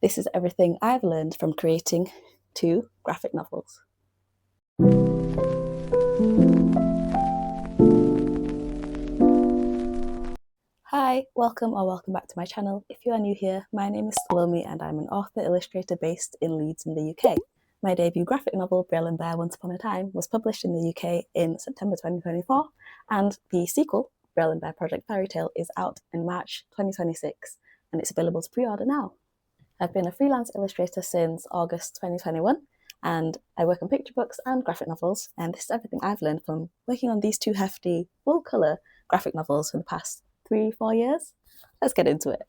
This is everything I've learned from creating 2 graphic novels. Hi, welcome back to my channel. If you are new here, my name is Salomey and I'm an author illustrator based in Leeds in the UK. My debut graphic novel, Braille and Bear Once Upon a Time, was published in the UK in September 2024, and the sequel, Braille and Bear Project Fairy Tale, is out in March 2026 and it's available to pre-order now. I've been a freelance illustrator since August 2021 and I work on picture books and graphic novels, and this is everything I've learned from working on these 2 hefty, full-colour graphic novels for the past 3-4 years. Let's get into it.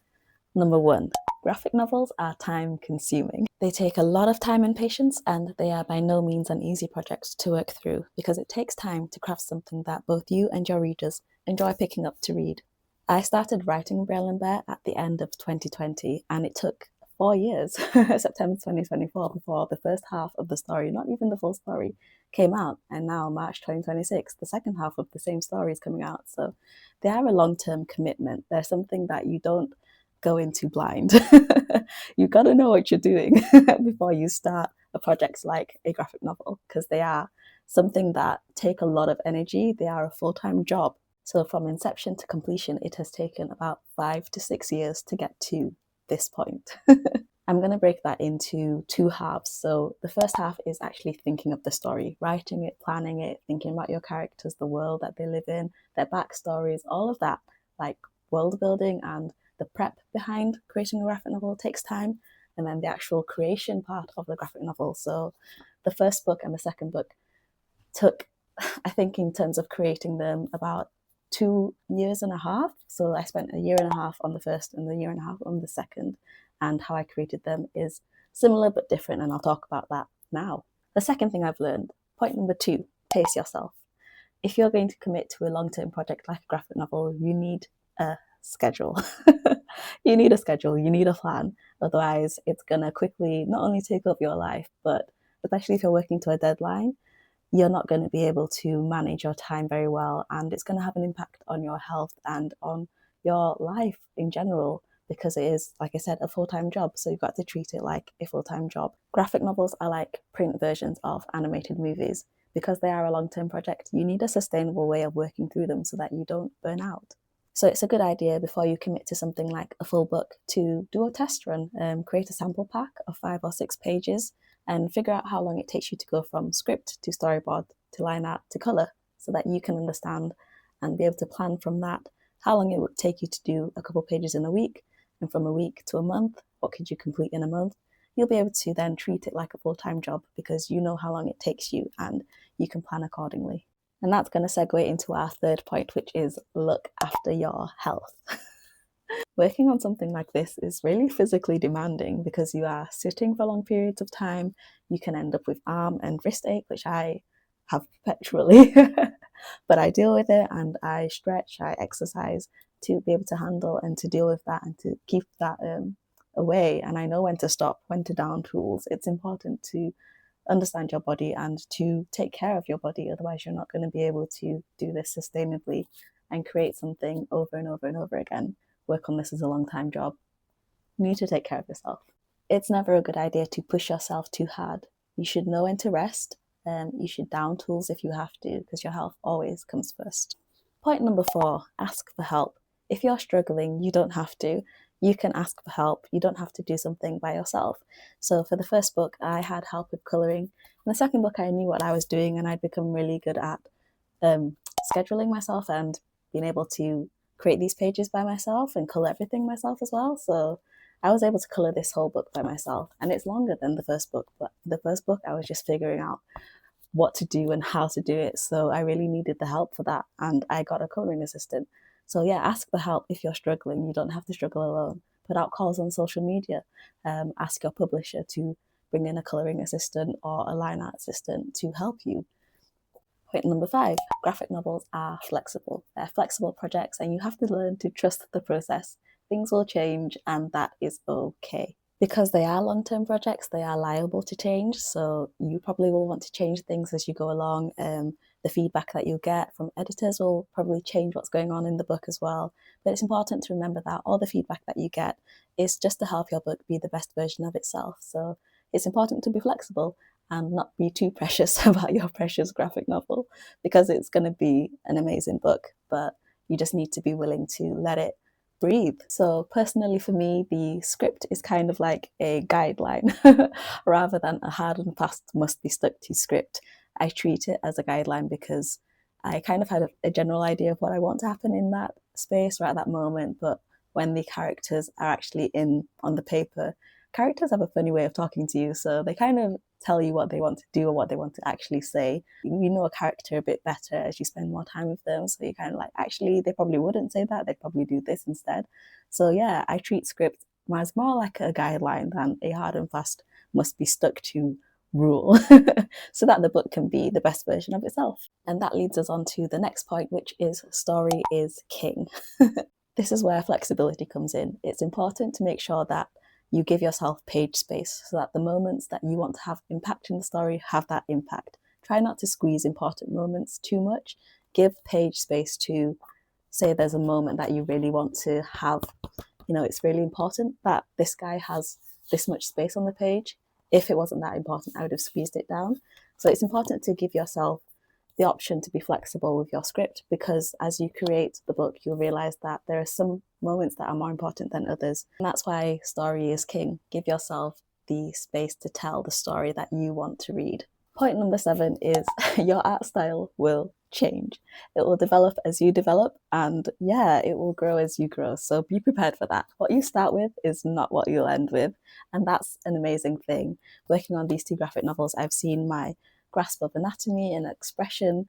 Number 1. Graphic novels are time-consuming. They take a lot of time and patience, and they are by no means an easy project to work through because it takes time to craft something that both you and your readers enjoy picking up to read. I started writing Braille and Bear at the end of 2020, and it took 4 years, September 2024, before the first half of the story, not even the full story, came out. And now, March 2026, the second half of the same story is coming out. So they are a long-term commitment. They're something that you don't go into blind. You've got to know what you're doing before you start a project like a graphic novel, because they are something that take a lot of energy. They are a full-time job. So from inception to completion, it has taken about 5 to 6 years to get to this point. I'm going to break that into 2 halves. So the first half is actually thinking of the story, writing it, planning it, thinking about your characters, the world that they live in, their backstories, all of that, like world building and the prep behind creating a graphic novel takes time. And then the actual creation part of the graphic novel. So the first book and the second book took, I think in terms of creating them, about 2.5 years. So I spent 1.5 years on the first and 1.5 years on the second, and how I created them is similar but different, and I'll talk about that now. The second thing I've learned, point number 2, pace yourself. If you're going to commit to a long-term project like a graphic novel, you need a schedule. You need a schedule, you need a plan, otherwise it's gonna quickly not only take up your life, but especially if you're working to a deadline, you're not going to be able to manage your time very well, and it's going to have an impact on your health and on your life in general, because it is, like I said, a full-time job, so you've got to treat it like a full-time job. Graphic novels are like print versions of animated movies. Because they are a long-term project, you need a sustainable way of working through them so that you don't burn out. So it's a good idea, before you commit to something like a full book, to do a test run, create a sample pack of 5 or 6 pages, and figure out how long it takes you to go from script to storyboard to line art to colour, so that you can understand and be able to plan from that how long it would take you to do a couple pages in a week, and from a week to a month, what could you complete in a month. You'll be able to then treat it like a full-time job because you know how long it takes you and you can plan accordingly. And that's going to segue into our third point, which is look after your health. Working on something like this is really physically demanding because you are sitting for long periods of time. You can end up with arm and wrist ache, which I have perpetually, but I deal with it and I stretch, I exercise to be able to handle and to deal with that and to keep that away. And I know when to stop, when to down tools. It's important to understand your body and to take care of your body. Otherwise, you're not going to be able to do this sustainably and create something over and over and over again. Work on this as a long-time job. You need to take care of yourself. It's never a good idea to push yourself too hard. You should know when to rest. You should down tools if you have to, because your health always comes first. Point number 4, ask for help. If you're struggling, you don't have to. You can ask for help. You don't have to do something by yourself. So for the first book, I had help with colouring. In the second book, I knew what I was doing and I'd become really good at scheduling myself and being able to create these pages by myself and colour everything myself as well. So I was able to colour this whole book by myself, and it's longer than the first book, but the first book I was just figuring out what to do and how to do it. So I really needed the help for that, and I got a colouring assistant. So yeah, ask for help if you're struggling. You don't have to struggle alone. Put out calls on social media. Ask your publisher to bring in a colouring assistant or a line art assistant to help you. Point number 5, graphic novels are flexible. They're flexible projects and you have to learn to trust the process. Things will change and that is okay. Because they are long-term projects, they are liable to change. So you probably will want to change things as you go along. the feedback that you'll get from editors will probably change what's going on in the book as well. But it's important to remember that all the feedback that you get is just to help your book be the best version of itself. So it's important to be flexible and not be too precious about your precious graphic novel, because it's going to be an amazing book, but you just need to be willing to let it breathe. So personally for me, the script is kind of like a guideline rather than a hard and fast must be stuck to script. I treat it as a guideline because I kind of had a general idea of what I want to happen in that space right at that moment, but when the characters are actually in on the paper, characters have a funny way of talking to you, so they kind of tell you what they want to do or what they want to actually say. You know a character a bit better as you spend more time with them, so you're kind of like, actually, they probably wouldn't say that, they'd probably do this instead. So yeah, I treat script as more like a guideline than a hard and fast must be stuck to rule so that the book can be the best version of itself. And that leads us on to the next point, which is story is king. This is where flexibility comes in. It's important to make sure that you give yourself page space so that the moments that you want to have impact in the story have that impact. Try not to squeeze important moments too much. Give page space to, say there's a moment that you really want to have, it's really important that this guy has this much space on the page. If it wasn't that important, I would have squeezed it down. So it's important to give yourself the option to be flexible with your script, because as you create the book, you'll realize that there are some moments that are more important than others. And that's why story is king. Give yourself the space to tell the story that you want to read. Point number 7 is your art style will change. It will develop as you develop, and it will grow as you grow. So be prepared for that. What you start with is not what you'll end with, and that's an amazing thing. Working on these 2 graphic novels, I've seen my grasp of anatomy and expression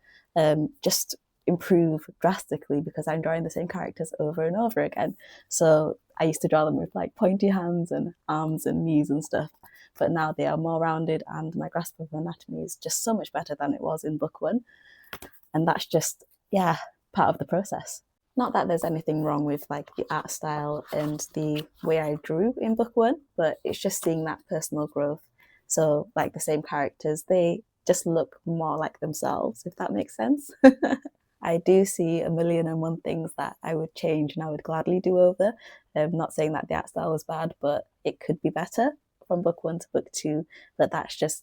just improve drastically because I'm drawing the same characters over and over again. So I used to draw them with like pointy hands and arms and knees and stuff, but now they are more rounded and my grasp of anatomy is just so much better than it was in book 1. And that's just, part of the process. Not that there's anything wrong with like the art style and the way I drew in book 1, but it's just seeing that personal growth. So like the same characters, they just look more like themselves, if that makes sense. I do see a million and one things that I would change and I would gladly do over. I'm not saying that the art style was bad, but it could be better from book 1 to book 2, but that's just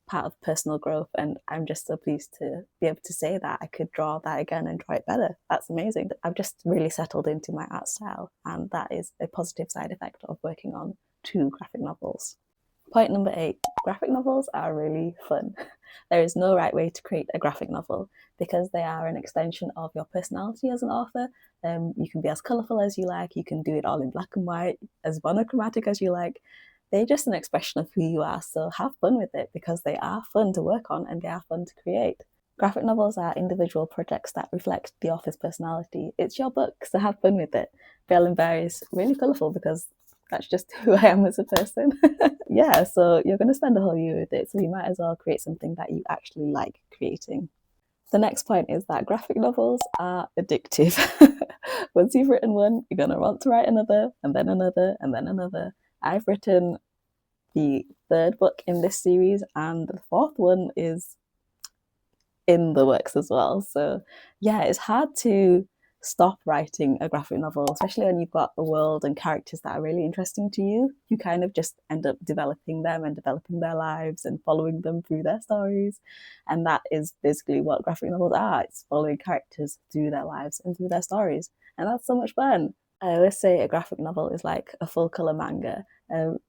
part of personal growth, and I'm just so pleased to be able to say that I could draw that again and draw it better. That's amazing. I've just really settled into my art style, and that is a positive side effect of working on 2 graphic novels. Point number 8, graphic novels are really fun. There is no right way to create a graphic novel because they are an extension of your personality as an author. You can be as colourful as you like, you can do it all in black and white, as monochromatic as you like. They're just an expression of who you are, so have fun with it because they are fun to work on and they are fun to create. Graphic novels are individual projects that reflect the author's personality. It's your book, so have fun with it. Bell and Bear is really colourful because that's just who I am as a person. So you're going to spend a whole year with it, so you might as well create something that you actually like creating. The next point is that graphic novels are addictive. Once you've written one, you're going to want to write another, and then another, and then another. I've written the 3rd book in this series, and the 4th one is in the works as well. So it's hard to stop writing a graphic novel, especially when you've got a world and characters that are really interesting to you. You kind of just end up developing them and developing their lives and following them through their stories. And that is basically what graphic novels are. It's following characters through their lives and through their stories. And that's so much fun. I always say a graphic novel is like a full colour manga.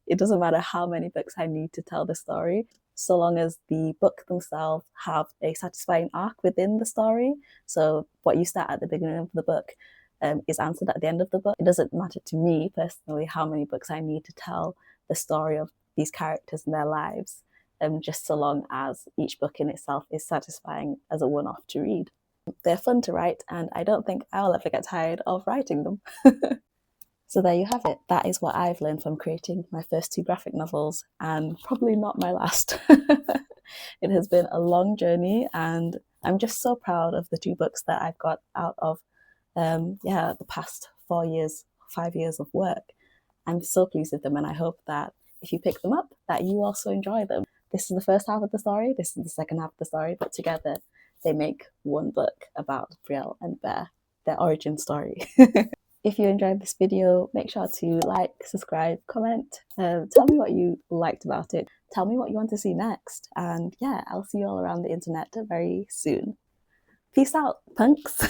It doesn't matter how many books I need to tell the story, so long as the book themselves have a satisfying arc within the story. So what you start at the beginning of the book is answered at the end of the book. It doesn't matter to me personally how many books I need to tell the story of these characters and their lives, just so long as each book in itself is satisfying as a one-off to read. They're fun to write, and I don't think I'll ever get tired of writing them. So there you have it. That is what I've learned from creating my first 2 graphic novels, and probably not my last. It has been a long journey, and I'm just so proud of the 2 books that I've got out of the past 5 years of work. I'm so pleased with them, and I hope that if you pick them up, that you also enjoy them. This is the first half of the story, this is the second half of the story, but together they make one book about Brielle and Bear, their origin story. If you enjoyed this video, make sure to like, subscribe, comment, tell me what you liked about it, tell me what you want to see next, and yeah, I'll see you all around the internet very soon. Peace out, punks!